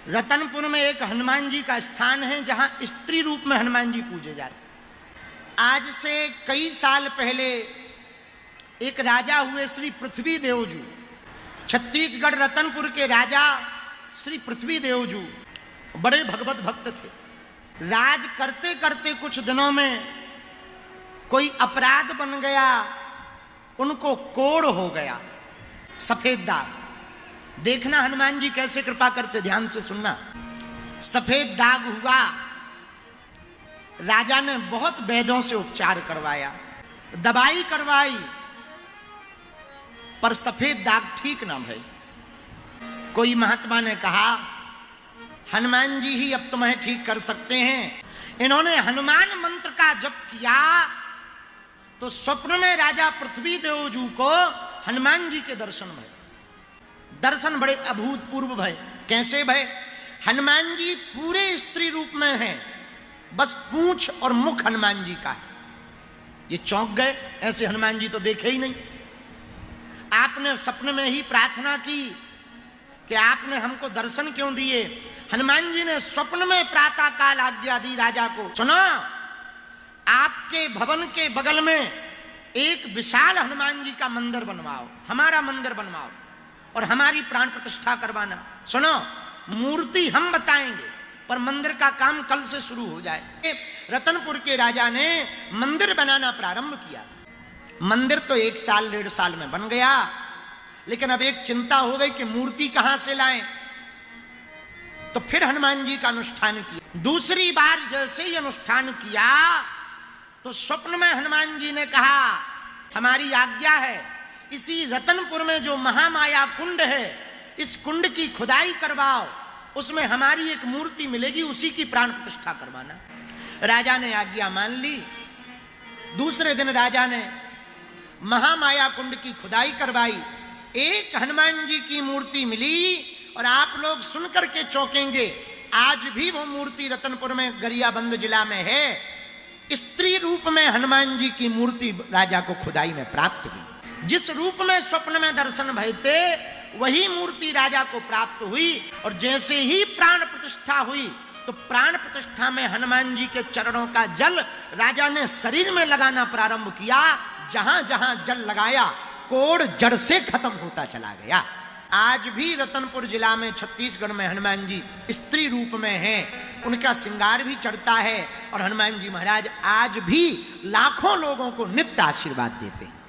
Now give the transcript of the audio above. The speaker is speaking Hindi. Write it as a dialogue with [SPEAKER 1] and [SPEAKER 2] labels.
[SPEAKER 1] रतनपुर में एक हनुमान जी का स्थान है जहां स्त्री रूप में हनुमान जी पूजे जाते। आज से कई साल पहले एक राजा हुए श्री पृथ्वी देवजू, छत्तीसगढ़ रतनपुर के राजा श्री पृथ्वी देवजू बड़े भगवत भक्त थे। राज करते करते कुछ दिनों में कोई अपराध बन गया, उनको कोढ़ हो गया, सफेद दाग। देखना हनुमान जी कैसे कृपा करते, ध्यान से सुनना। सफेद दाग हुआ, राजा ने बहुत वैद्यों से उपचार करवाया, दवाई करवाई, पर सफेद दाग ठीक ना भई। कोई महात्मा ने कहा हनुमान जी ही अब तुम्हें ठीक कर सकते हैं। इन्होंने हनुमान मंत्र का जप किया तो स्वप्न में राजा पृथ्वी देवजू को हनुमान जी के दर्शन भय। दर्शन बड़े अभूतपूर्व भय। कैसे भय? हनुमान जी पूरे स्त्री रूप में हैं, बस पूंछ और मुख हनुमान जी का है। ये चौंक गए, ऐसे हनुमान जी तो देखे ही नहीं। आपने सपने में ही प्रार्थना की कि आपने हमको दर्शन क्यों दिए? हनुमान जी ने स्वप्न में प्रातः काल आज्ञा दी राजा को, सुनो, आपके भवन के बगल में एक विशाल हनुमान जी का मंदिर बनवाओ, हमारा मंदिर बनवाओ और हमारी प्राण प्रतिष्ठा करवाना। सुनो, मूर्ति हम बताएंगे पर मंदिर का काम कल से शुरू हो जाए। रतनपुर के राजा ने मंदिर बनाना प्रारंभ किया। मंदिर तो 1 साल 1.5 साल में बन गया, लेकिन अब एक चिंता हो गई कि मूर्ति कहां से लाएं। तो फिर हनुमान जी का अनुष्ठान किया। दूसरी बार जैसे ही अनुष्ठान किया तो स्वप्न में हनुमान जी ने कहा, हमारी आज्ञा है, इसी रतनपुर में जो महामाया कुंड है, इस कुंड की खुदाई करवाओ, उसमें हमारी एक मूर्ति मिलेगी, उसी की प्राण प्रतिष्ठा करवाना। राजा ने आज्ञा मान ली। दूसरे दिन राजा ने महामाया कुंड की खुदाई करवाई, एक हनुमान जी की मूर्ति मिली। और आप लोग सुनकर के चौंकेंगे, आज भी वो मूर्ति रतनपुर में गरियाबंद जिला में है। स्त्री रूप में हनुमान जी की मूर्ति राजा को खुदाई में प्राप्त हुई। जिस रूप में स्वप्न में दर्शन भय थे, वही मूर्ति राजा को प्राप्त हुई। और जैसे ही प्राण प्रतिष्ठा हुई तो प्राण प्रतिष्ठा में हनुमान जी के चरणों का जल राजा ने शरीर में लगाना प्रारंभ किया। जहां जहां जल लगाया, कोढ़ जड़ से खत्म होता चला गया। आज भी रतनपुर जिला में, छत्तीसगढ़ में हनुमान जी स्त्री रूप में हैं। उनका श्रृंगार भी चढ़ता है और हनुमान जी महाराज आज भी लाखों लोगों को नित्य आशीर्वाद देते हैं।